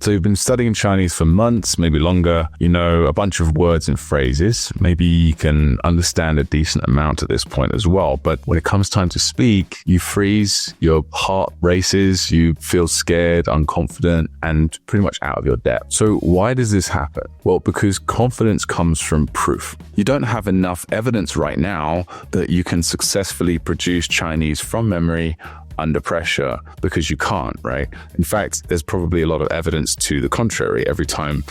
So you've been studying Chinese for months, maybe longer. You know a bunch of words and phrases. Maybe you can understand a decent amount at this point as well. But when it comes time to speak, you freeze, your heart races, you feel scared, unconfident, and pretty much out of your depth. So why does this happen? Well, because confidence comes from proof. You don't have enough evidence right now that you can successfully produce Chinese from memory under pressure, because you can't, right? In fact, there's probably a lot of evidence to the contrary. Every time,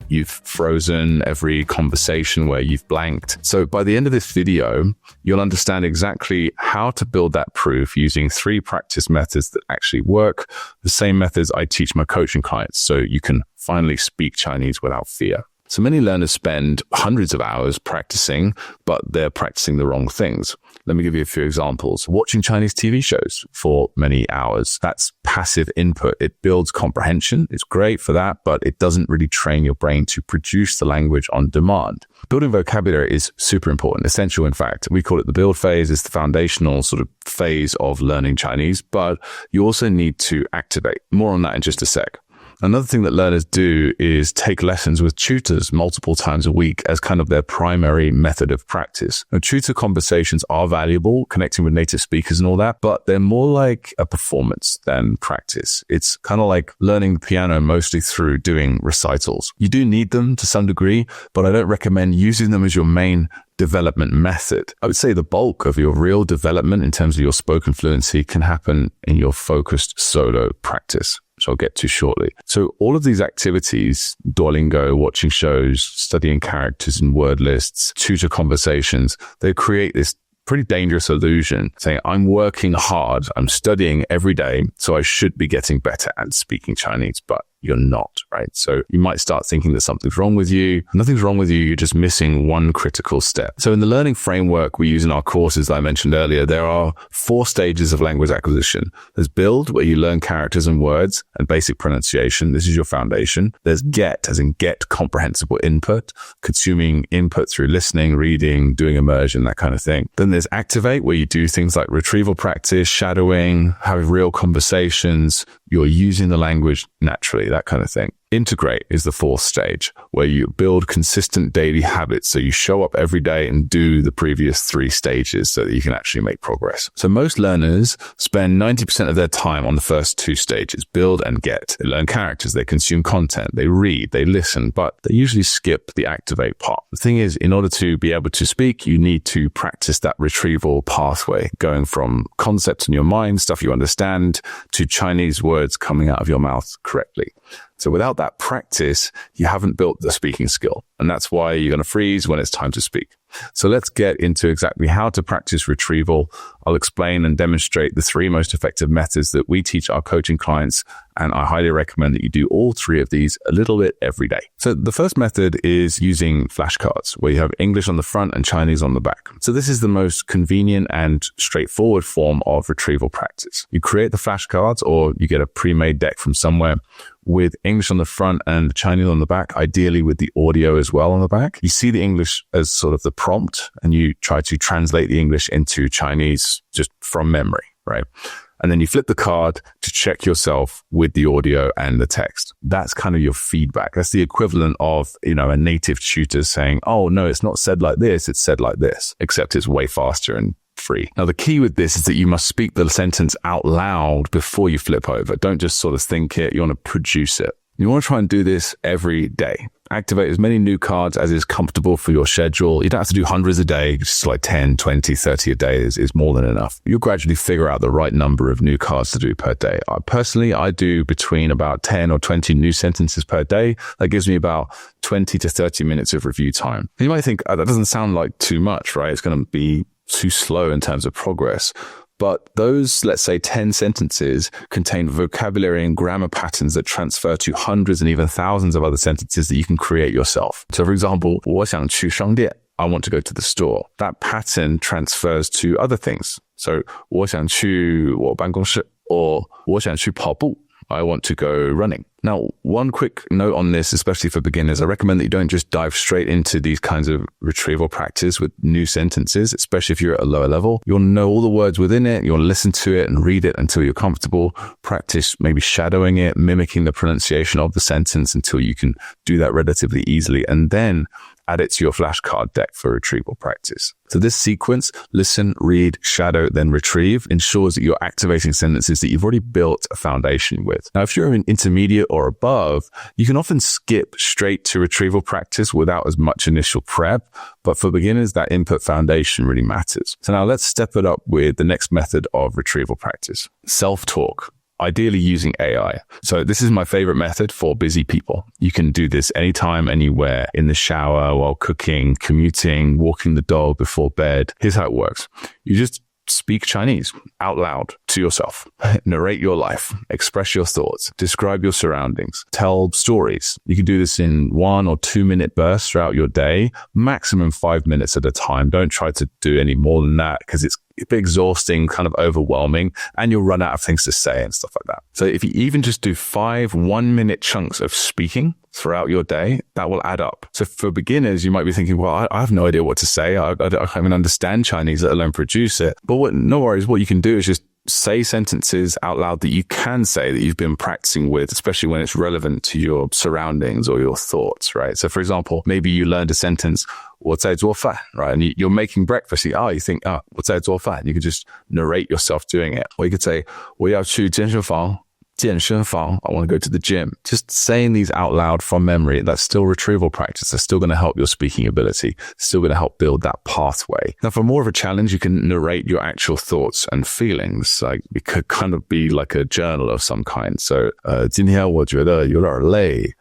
you've frozen, every conversation where you've blanked. So by the end of this video, you'll understand exactly how to build that proof using 3 practice methods that actually work, the same methods I teach my coaching clients, so you can finally speak Chinese without fear. So many learners spend hundreds of hours practicing, but they're practicing the wrong things. Let me give you a few examples. Watching Chinese TV shows for many hours. That's passive input. It builds comprehension. It's great for that, but it doesn't really train your brain to produce the language on demand. Building vocabulary is super important, essential in fact. We call it the build phase. It's the foundational sort of phase of learning Chinese, but you also need to activate. More on that in just a sec. Another thing that learners do is take lessons with tutors multiple times a week as kind of their primary method of practice. Now, tutor conversations are valuable, connecting with native speakers and all that, but they're more like a performance than practice. It's kind of like learning the piano mostly through doing recitals. You do need them to some degree, but I don't recommend using them as your main development method. I would say the bulk of your real development in terms of your spoken fluency can happen in your focused solo practice, which I'll get to shortly. So all of these activities, Duolingo, watching shows, studying characters and word lists, tutor conversations, they create this pretty dangerous illusion saying, I'm working hard, I'm studying every day, so I should be getting better at speaking Chinese, but you're not, right? So you might start thinking that something's wrong with you. Nothing's wrong with you. You're just missing one critical step. So in the learning framework we use in our courses that I mentioned earlier, there are 4 stages of language acquisition. There's build, where you learn characters and words and basic pronunciation. This is your foundation. There's get, as in get comprehensible input, consuming input through listening, reading, doing immersion, that kind of thing. Then there's activate, where you do things like retrieval practice, shadowing, having real conversations. You're using the language naturally, that kind of thing. Integrate is the 4th stage, where you build consistent daily habits. So you show up every day and do the previous 3 stages so that you can actually make progress. So most learners spend 90% of their time on the first 2 stages, build and get. They learn characters, they consume content, they read, they listen, but they usually skip the activate part. The thing is, in order to be able to speak, you need to practice that retrieval pathway, going from concepts in your mind, stuff you understand, to Chinese words coming out of your mouth correctly. So without that practice, you haven't built the speaking skill. And that's why you're going to freeze when it's time to speak. So let's get into exactly how to practice retrieval. I'll explain and demonstrate the 3 most effective methods that we teach our coaching clients. And I highly recommend that you do all 3 of these a little bit every day. So the first method is using flashcards, where you have English on the front and Chinese on the back. So this is the most convenient and straightforward form of retrieval practice. You create the flashcards, or you get a pre-made deck from somewhere with English on the front and Chinese on the back, ideally with the audio as well on the back. You see the English as sort of the prompt, and you try to translate the English into Chinese just from memory, right? And then you flip the card to check yourself with the audio and the text. That's kind of your feedback. That's the equivalent of, a native tutor saying, oh, no, it's not said like this, it's said like this, except it's way faster and free. Now, the key with this is that you must speak the sentence out loud before you flip over. Don't just sort of think it. You want to produce it. You want to try and do this every day. Activate as many new cards as is comfortable for your schedule. You don't have to do hundreds a day. Just like 10, 20, 30 a day is more than enough. You'll gradually figure out the right number of new cards to do per day. Personally, I do between about 10 or 20 new sentences per day. That gives me about 20 to 30 minutes of review time. You might think, oh, that doesn't sound like too much, right? It's going to be too slow in terms of progress. But those, let's say, 10 sentences contain vocabulary and grammar patterns that transfer to hundreds and even thousands of other sentences that you can create yourself. So, for example, 我想去商店. I want to go to the store. That pattern transfers to other things. So, 我想去我办公室 or 我想去跑步. I want to go running. Now, one quick note on this, especially for beginners, I recommend that you don't just dive straight into these kinds of retrieval practice with new sentences, especially if you're at a lower level. You'll know all the words within it. You'll listen to it and read it until you're comfortable. Practice maybe shadowing it, mimicking the pronunciation of the sentence until you can do that relatively easily. And then add it to your flashcard deck for retrieval practice. So this sequence, listen, read, shadow, then retrieve, ensures that you're activating sentences that you've already built a foundation with. Now, if you're an intermediate or above, you can often skip straight to retrieval practice without as much initial prep. But for beginners, that input foundation really matters. So now let's step it up with the next method of retrieval practice, self-talk. Ideally using AI. So this is my favorite method for busy people. You can do this anytime, anywhere, in the shower, while cooking, commuting, walking the dog before bed. Here's how it works. You just speak Chinese out loud to yourself. Narrate your life. Express your thoughts. Describe your surroundings. Tell stories. You can do this in 1 or 2 minute bursts throughout your day, maximum 5 minutes at a time. Don't try to do any more than that because it's a bit exhausting, kind of overwhelming, and you'll run out of things to say and stuff like that. So if you even just do 5 1-minute chunks of speaking throughout your day, that will add up. So for beginners, you might be thinking, well, I have no idea what to say. I don't even understand Chinese, let alone produce it. But no worries. What you can do is just say sentences out loud that you can say that you've been practicing with, especially when it's relevant to your surroundings or your thoughts, right? So for example, maybe you learned a sentence, 我在做饭, right? And you're making breakfast. You think, 我在做饭. You could just narrate yourself doing it. Or you could say, 我要去健身房. I want to go to the gym. Just saying these out loud from memory, that's still retrieval practice. That's still going to help your speaking ability. Still going to help build that pathway. Now, for more of a challenge, you can narrate your actual thoughts and feelings. Like it could kind of be like a journal of some kind. So, 今天我觉得有点累。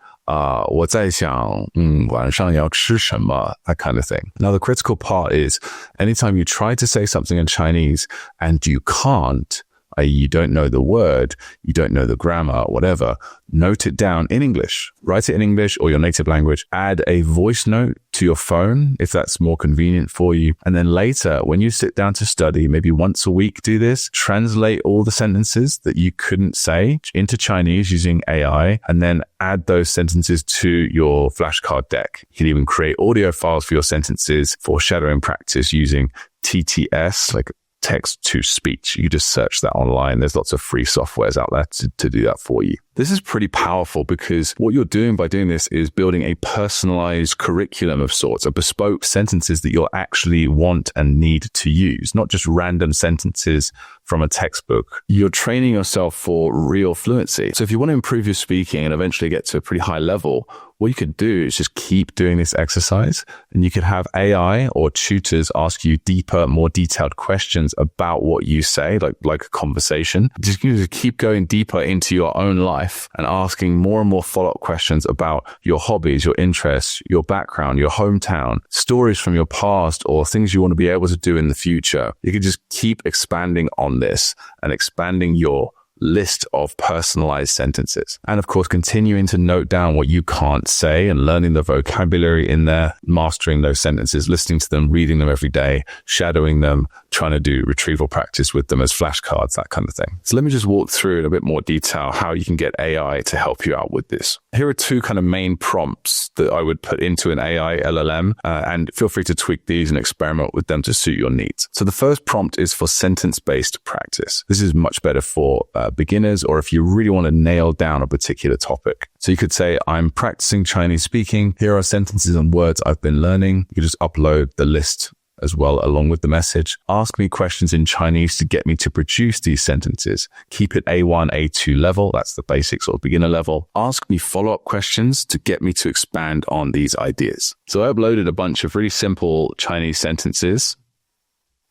我在想，晚上要吃什么? That kind of thing. Now, the critical part is anytime you try to say something in Chinese and you can't, i.e. you don't know the word, you don't know the grammar, whatever, note it down in English. Write it in English or your native language. Add a voice note to your phone if that's more convenient for you. And then later, when you sit down to study, maybe once a week, do this. Translate all the sentences that you couldn't say into Chinese using AI, and then add those sentences to your flashcard deck. You can even create audio files for your sentences for shadowing practice using TTS, like text to speech. You just search that online. There's lots of free softwares out there to do that for you. This is pretty powerful because what you're doing by doing this is building a personalized curriculum of sorts, a bespoke sentences that you'll actually want and need to use, not just random sentences from a textbook. You're training yourself for real fluency. So if you want to improve your speaking and eventually get to a pretty high level, what you could do is just keep doing this exercise, and you could have AI or tutors ask you deeper, more detailed questions about what you say, like a conversation. Just keep going deeper into your own life and asking more and more follow-up questions about your hobbies, your interests, your background, your hometown, stories from your past, or things you want to be able to do in the future. You can just keep expanding on this and expanding your list of personalized sentences. And of course, continuing to note down what you can't say and learning the vocabulary in there, mastering those sentences, listening to them, reading them every day, shadowing them, trying to do retrieval practice with them as flashcards, that kind of thing. So let me just walk through in a bit more detail how you can get AI to help you out with this. Here are 2 kind of main prompts that I would put into an AI LLM, and feel free to tweak these and experiment with them to suit your needs. So the first prompt is for sentence-based practice. This is much better for beginners, or if you really want to nail down a particular topic. So you could say, I'm practicing Chinese speaking. Here are sentences and words I've been learning. You just upload the list as well along with the message. Ask me questions in Chinese to get me to produce these sentences. Keep it A1, A2 level. That's the basics or beginner level. Ask me follow-up questions to get me to expand on these ideas. So I uploaded a bunch of really simple Chinese sentences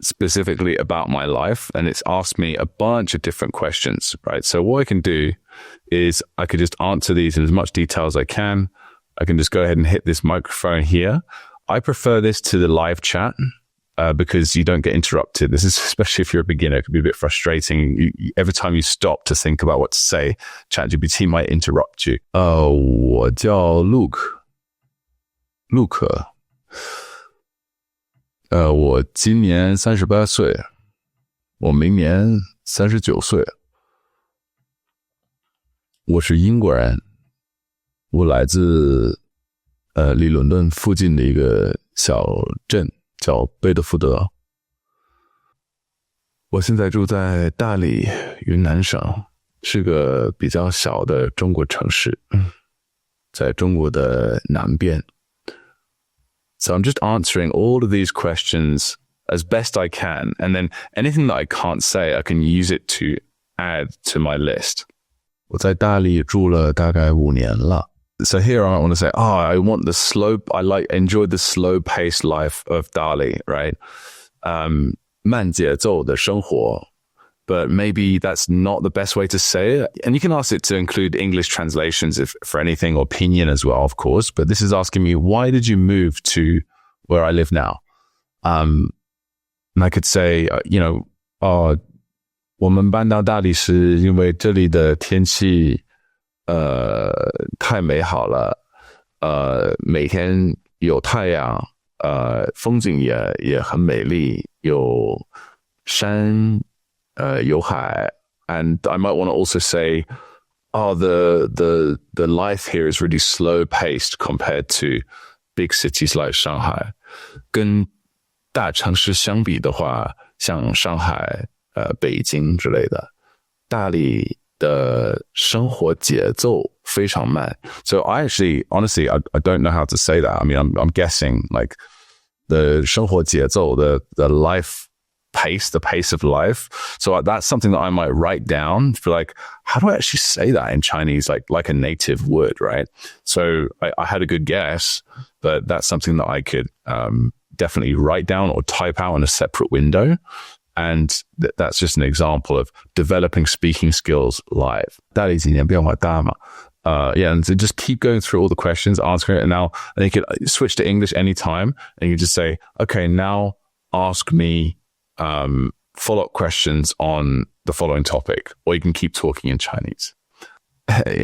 specifically about my life, and it's asked me a bunch of different questions, right? So what I can do is I could just answer these in as much detail as I can. I can just go ahead and hit this microphone here. I prefer this to the live chat because you don't get interrupted. This is especially if you're a beginner, it can be a bit frustrating. Every time you stop to think about what to say, ChatGPT might interrupt you. 我叫 Luke。我今年38岁，我明年39岁。我是英国人，我来自离伦敦附近的一个小镇叫贝德福德。我现在住在大理，云南省，是个比较小的中国城市，在中国的南边。So I'm just answering all of these questions as best I can, and then anything that I can't say, I can use it to add to my list. 我在大理住了大概5年了。So here I want to say, I want the slow, enjoy the slow-paced life of Dali, right? 慢节奏的生活, but maybe that's not the best way to say it. And you can ask it to include English translations for anything, or pinyin as well, of course. But this is asking me, why did you move to where I live now? And I could say, 我们搬到大理是因为这里的天气太美好了，每天有太阳，风景也很美丽，有山，有海。And I might want to also say, the life here is really slow paced compared to big cities like Shanghai. 跟大城市相比的话，像上海北京之类的，大理的生活节奏非常慢。So I actually, honestly, I don't know how to say that. I mean, I'm guessing like the 生活节奏, the life pace, the pace of life. So that's something that I might write down for like, how do I actually say that in Chinese, like a native would, right? So I had a good guess, but that's something that I could definitely write down or type out in a separate window. And that's just an example of developing speaking skills live. 大理几年变化大嘛? And so just keep going through all the questions, answering it, and you can switch to English anytime, and you just say, okay, now ask me follow-up questions on the following topic, or you can keep talking in Chinese.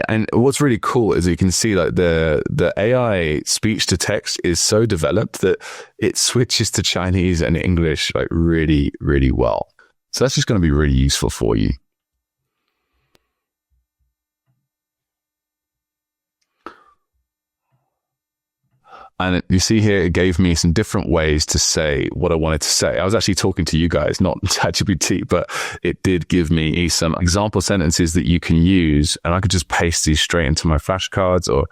And what's really cool is you can see like the AI speech to text is so developed that it switches to Chinese and English like really, really well. So that's just going to be really useful for you. And you see here, it gave me some different ways to say what I wanted to say. I was actually talking to you guys, not ChatGPT, but it did give me some example sentences that you can use. And I could just paste these straight into my flashcards, or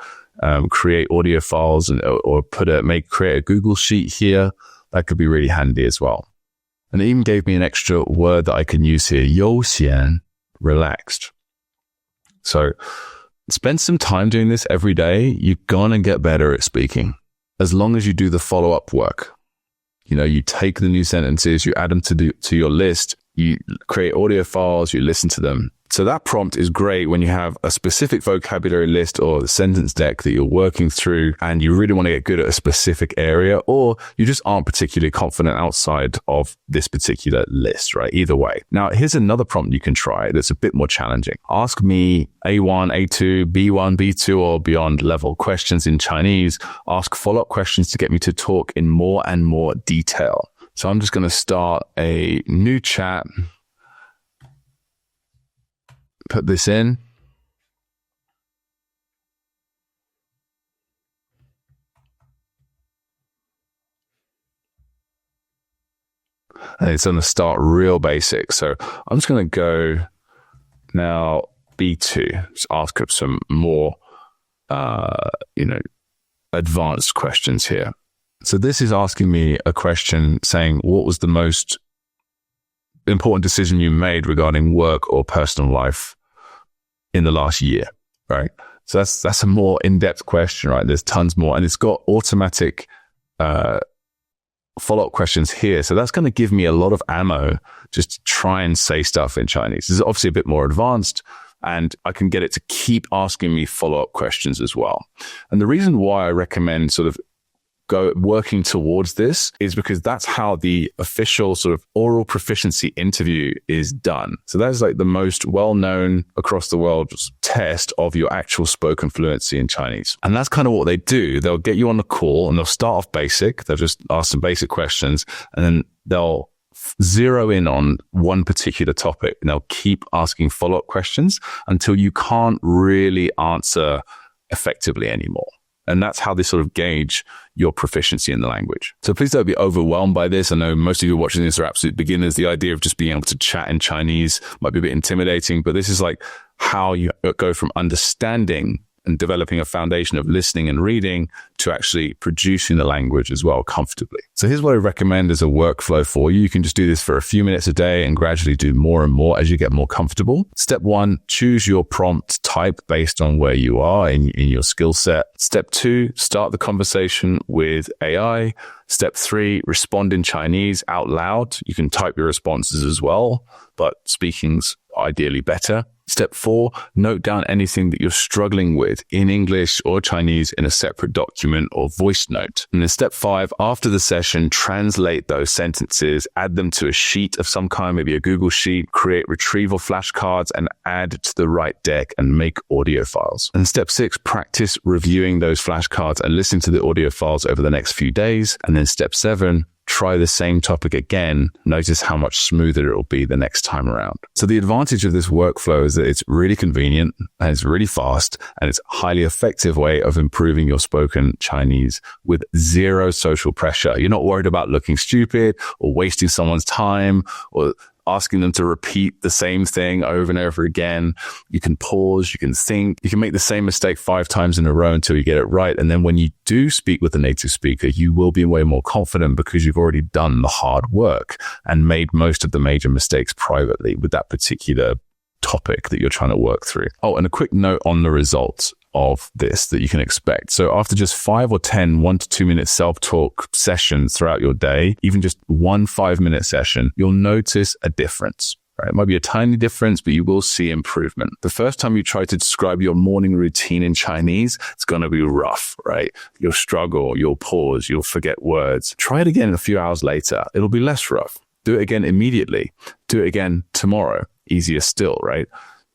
create audio files, or create a Google sheet here. That could be really handy as well. And it even gave me an extra word that I can use here, 悠闲, relaxed. So spend some time doing this every day. You're gonna get better at speaking. As long as you do the follow-up work. You take the new sentences, you add them to your list, you create audio files, you listen to them. So that prompt is great when you have a specific vocabulary list or the sentence deck that you're working through and you really want to get good at a specific area, or you just aren't particularly confident outside of this particular list, right? Either way. Now, here's another prompt you can try that's a bit more challenging. Ask me A1, A2, B1, B2, or beyond level questions in Chinese. Ask follow-up questions to get me to talk in more and more detail. So I'm just going to start a new chat. Put this in. And it's going to start real basic. So I'm just going to go now B2. Just ask up some more, advanced questions here. So this is asking me a question saying, what was the most important decision you made regarding work or personal life in the last year, right? So that's a more in-depth question, right? There's tons more, and it's got automatic follow-up questions here. So that's going to give me a lot of ammo just to try and say stuff in Chinese. This is obviously a bit more advanced, and I can get it to keep asking me follow-up questions as well. And the reason why I recommend sort of working towards this is because that's how the official sort of oral proficiency interview is done. So that's like the most well-known across the world test of your actual spoken fluency in Chinese. And that's kind of what they do. They'll get you on the call and they'll start off basic. They'll just ask some basic questions, and then they'll zero in on one particular topic. And they'll keep asking follow-up questions until you can't really answer effectively anymore. And that's how they sort of gauge your proficiency in the language. So please don't be overwhelmed by this. I know most of you watching this are absolute beginners. The idea of just being able to chat in Chinese might be a bit intimidating, but this is like how you go from understanding and developing a foundation of listening and reading to actually producing the language as well comfortably. So here's what I recommend as a workflow for you. You can just do this for a few minutes a day and gradually do more and more as you get more comfortable. Step 1, choose your prompt type based on where you are in your skill set. Step 2, start the conversation with AI. Step 3, respond in Chinese out loud. You can type your responses as well, but speaking's ideally better. Step 4, note down anything that you're struggling with in English or Chinese in a separate document or voice note. And then step 5, after the session, translate those sentences, add them to a sheet of some kind, maybe a Google sheet, create retrieval flashcards and add to the right deck and make audio files. And step 6, practice reviewing those flashcards and listen to the audio files over the next few days. And then step 7, try the same topic again. Notice how much smoother it will be the next time around. So the advantage of this workflow is that it's really convenient and it's really fast and it's a highly effective way of improving your spoken Chinese with zero social pressure. You're not worried about looking stupid or wasting someone's time or asking them to repeat the same thing over and over again. You can pause, you can think, you can make the same mistake 5 times in a row until you get it right. And then when you do speak with a native speaker, you will be way more confident because you've already done the hard work and made most of the major mistakes privately with that particular topic that you're trying to work through. Oh, and a quick note on the results of this that you can expect. So after just 5 or 10 1 to 2 minute self-talk sessions throughout your day, even just one 5-minute session, you'll notice a difference. Right? It might be a tiny difference, but you will see improvement. The first time you try to describe your morning routine in Chinese, it's going to be rough, right? You'll struggle, you'll pause, you'll forget words. Try it again a few hours later. It'll be less rough. Do it again immediately. Do it again tomorrow. Easier still, right?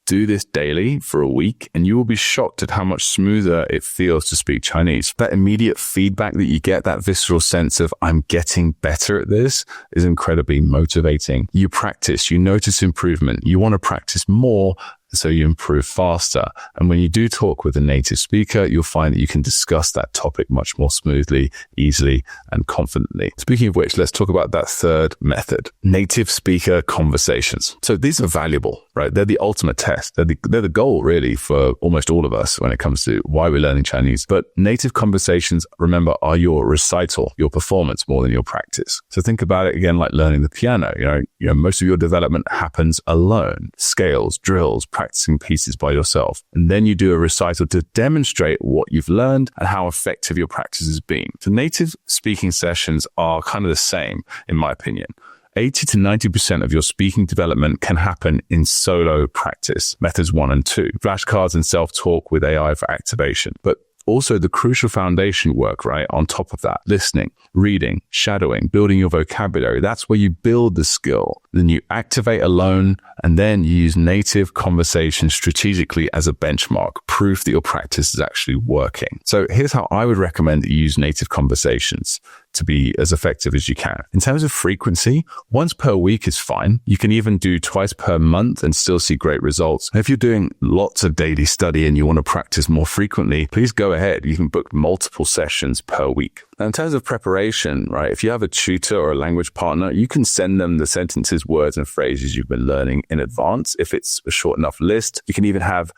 Do this daily for a week and you will be shocked at how much smoother it feels to speak Chinese. That immediate feedback that you get, that visceral sense of I'm getting better at this is incredibly motivating. You practice, you notice improvement, you want to practice more, so you improve faster. And when you do talk with a native speaker, you'll find that you can discuss that topic much more smoothly, easily, and confidently. Speaking of which, let's talk about that third method, native speaker conversations. So these are valuable, right? They're the ultimate test. They're the goal really for almost all of us when it comes to why we're learning Chinese. But native conversations, remember, are your recital, your performance more than your practice. So think about it again like learning the piano. You know, most of your development happens alone. Scales, drills, practicing pieces by yourself. And then you do a recital to demonstrate what you've learned and how effective your practice has been. So native speaking sessions are kind of the same, in my opinion. 80 to 90% of your speaking development can happen in solo practice, methods 1 and 2, flashcards and self-talk with AI for activation. But also the crucial foundation work, right? On top of that, listening, reading, shadowing, building your vocabulary. That's where you build the skill. Then you activate alone and then you use native conversation strategically as a benchmark, proof that your practice is actually working. So here's how I would recommend that you use native conversations to be as effective as you can. In terms of frequency, once per week is fine. You can even do twice per month and still see great results. If you're doing lots of daily study and you want to practice more frequently, please go ahead. You can book multiple sessions per week. Now, in terms of preparation, right, if you have a tutor or a language partner, you can send them the sentences, words, and phrases you've been learning in advance. If it's a short enough list, you can even have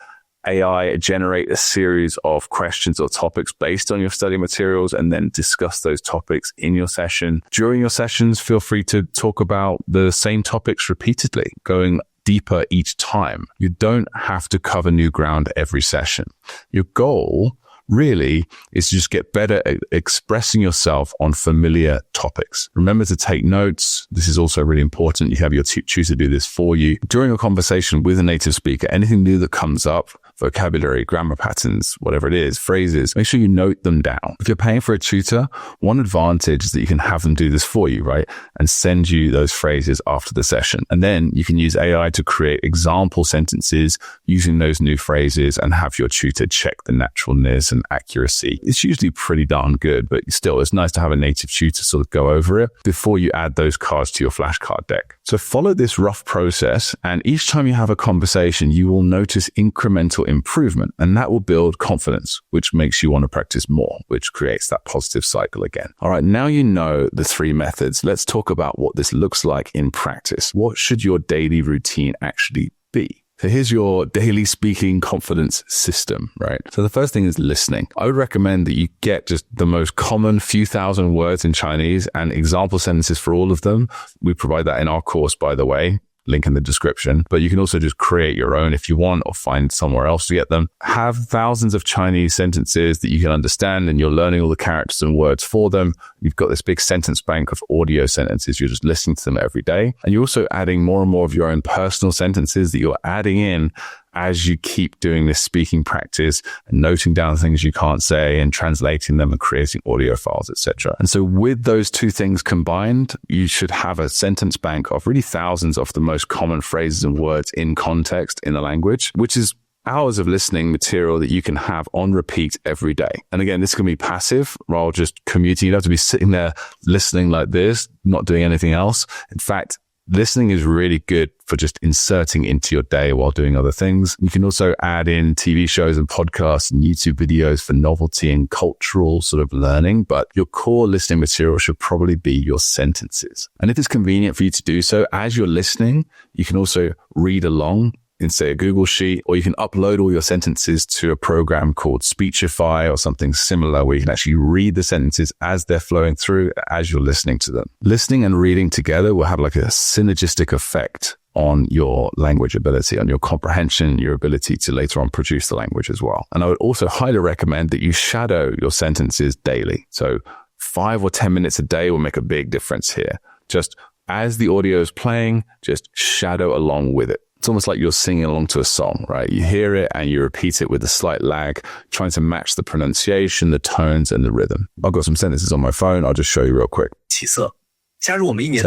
AI generate a series of questions or topics based on your study materials and then discuss those topics in your session. During your sessions, feel free to talk about the same topics repeatedly, going deeper each time. You don't have to cover new ground every session. Your goal really is to just get better at expressing yourself on familiar topics. Remember to take notes. This is also really important. You have your tutor do this for you. During a conversation with a native speaker, anything new that comes up, vocabulary, grammar patterns, whatever it is, phrases, make sure you note them down. If you're paying for a tutor, one advantage is that you can have them do this for you, right? And send you those phrases after the session. And then you can use AI to create example sentences using those new phrases and have your tutor check the naturalness and accuracy. It's usually pretty darn good, but still, it's nice to have a native tutor sort of go over it before you add those cards to your flashcard deck. So follow this rough process, and each time you have a conversation, you will notice incremental improvement, and that will build confidence, which makes you want to practice more, which creates that positive cycle again. All right, now you know the 3 methods. Let's talk about what this looks like in practice. What should your daily routine actually be? So here's your daily speaking confidence system, right? So the first thing is listening. I would recommend that you get just the most common few thousand words in Chinese and example sentences for all of them. We provide that in our course, by the way. Link in the description, but you can also just create your own if you want, or find somewhere else to get them. Have thousands of Chinese sentences that you can understand, and you're learning all the characters and words for them. You've got this big sentence bank of audio sentences. You're just listening to them every day. And you're also adding more and more of your own personal sentences that you're adding in as you keep doing this speaking practice and noting down things you can't say and translating them and creating audio files, etc. And so with those 2 things combined, you should have a sentence bank of really thousands of the most common phrases and words in context in the language, which is hours of listening material that you can have on repeat every day. And again, this can be passive while just commuting. You don't have to be sitting there listening like this, not doing anything else. In fact, listening is really good for just inserting into your day while doing other things. You can also add in TV shows and podcasts and YouTube videos for novelty and cultural sort of learning, but your core listening material should probably be your sentences. And if it's convenient for you to do so, as you're listening, you can also read along in, say, a Google Sheet, or you can upload all your sentences to a program called Speechify or something similar, where you can actually read the sentences as they're flowing through as you're listening to them. Listening and reading together will have like a synergistic effect on your language ability, on your comprehension, your ability to later on produce the language as well. And I would also highly recommend that you shadow your sentences daily. So 5 or 10 minutes a day will make a big difference here. Just as the audio is playing, just shadow along with it. It's almost like you're singing along to a song, right? You hear it and you repeat it with a slight lag, trying to match the pronunciation, the tones, and the rhythm. I've got some sentences on my phone. I'll just show you real quick. 起色，加入我们一年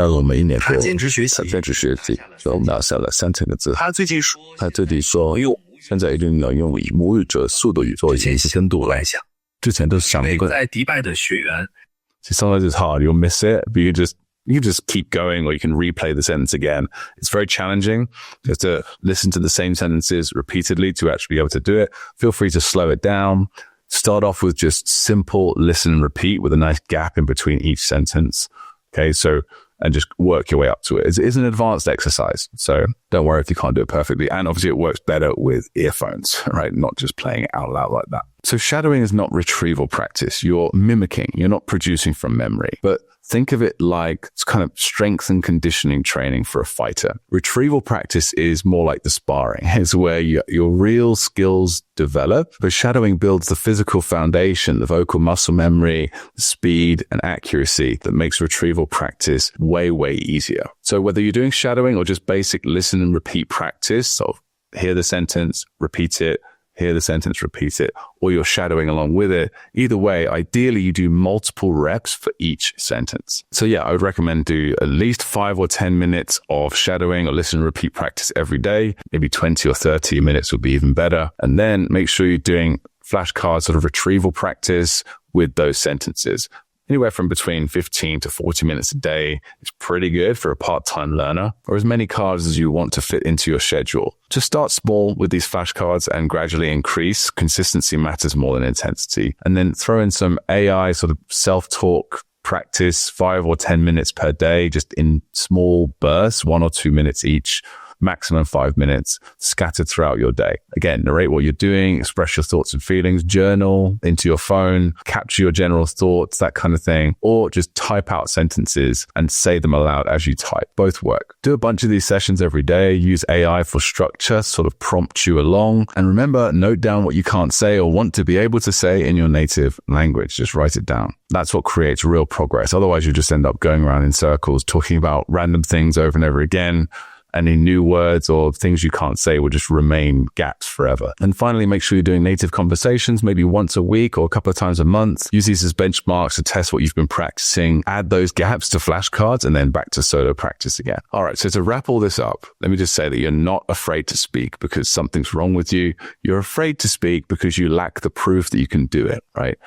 他坚持学习，所以我们拿下了3,000个字。他最近说，现在一定能用以母语者速度与做一些深度来想。之前都想过，在迪拜的学员。Sometimes it's hard. You'll miss it, but you can just keep going, or you can replay the sentence again. It's very challenging. You have to listen to the same sentences repeatedly to actually be able to do it. Feel free to slow it down. Start off with just simple listen and repeat with a nice gap in between each sentence. Okay, and just work your way up to it. It's an advanced exercise, so don't worry if you can't do it perfectly. And obviously it works better with earphones, right? Not just playing it out loud like that. So shadowing is not retrieval practice. You're mimicking. You're not producing from memory. But think of it like it's kind of strength and conditioning training for a fighter. Retrieval practice is more like the sparring. It's where your real skills develop, but shadowing builds the physical foundation, the vocal muscle memory, the speed and accuracy that makes retrieval practice way, way easier. So whether you're doing shadowing or just basic listen and repeat practice, so hear the sentence, repeat it, hear the sentence, repeat it, or you're shadowing along with it. Either way, ideally you do multiple reps for each sentence. So yeah, I would recommend do at least 5 or 10 minutes of shadowing or listen and repeat practice every day. Maybe 20 or 30 minutes would be even better. And then make sure you're doing flashcards sort of retrieval practice with those sentences. Anywhere from between 15 to 40 minutes a day is pretty good for a part-time learner, or as many cards as you want to fit into your schedule. Just start small with these flashcards and gradually increase. Consistency matters more than intensity. And then throw in some AI sort of self-talk practice, 5 or 10 minutes per day, just in small bursts, 1 or 2 minutes each. Maximum 5 minutes scattered throughout your day. Again, narrate what you're doing, express your thoughts and feelings, journal into your phone, capture your general thoughts, that kind of thing, or just type out sentences and say them aloud as you type. Both work. Do a bunch of these sessions every day. Use AI for structure, sort of prompt you along. And remember, note down what you can't say or want to be able to say in your native language. Just write it down. That's what creates real progress. Otherwise, you just end up going around in circles, talking about random things over and over again, Any new words or things you can't say will just remain gaps forever. And finally, make sure you're doing native conversations, maybe once a week or a couple of times a month. Use these as benchmarks to test what you've been practicing. Add those gaps to flashcards and then back to solo practice again. All right, so to wrap all this up, let me just say that you're not afraid to speak because something's wrong with you. You're afraid to speak because you lack the proof that you can do it, right?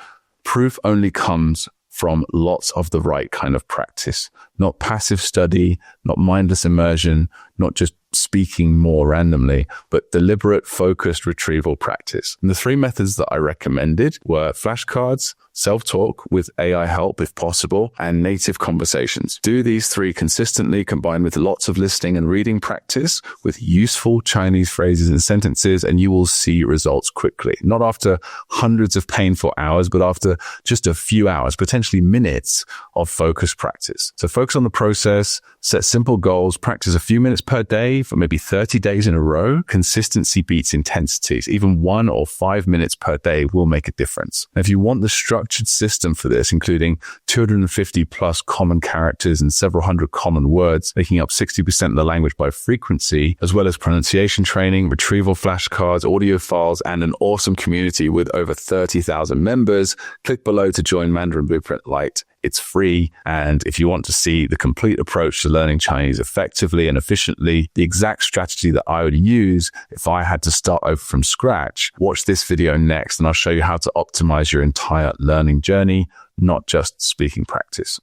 Proof only comes from lots of the right kind of practice, not passive study, not mindless immersion, not just speaking more randomly, but deliberate, focused retrieval practice. And the 3 methods that I recommended were flashcards, self-talk with AI help if possible, and native conversations. Do these 3 consistently, combined with lots of listening and reading practice with useful Chinese phrases and sentences, and you will see results quickly. Not after hundreds of painful hours, but after just a few hours, potentially minutes of focused practice. So focus on the process, set simple goals, practice a few minutes per day for maybe 30 days in a row. Consistency beats intensities. Even 1 or 5 minutes per day will make a difference. Now, if you want the structured system for this, including 250 plus common characters and several hundred common words, making up 60% of the language by frequency, as well as pronunciation training, retrieval flashcards, audio files, and an awesome community with over 30,000 members, click below to join Mandarin Blueprint Lite. It's free. And if you want to see the complete approach to learning Chinese effectively and efficiently, the exact strategy that I would use if I had to start over from scratch, watch this video next and I'll show you how to optimize your entire learning journey, not just speaking practice.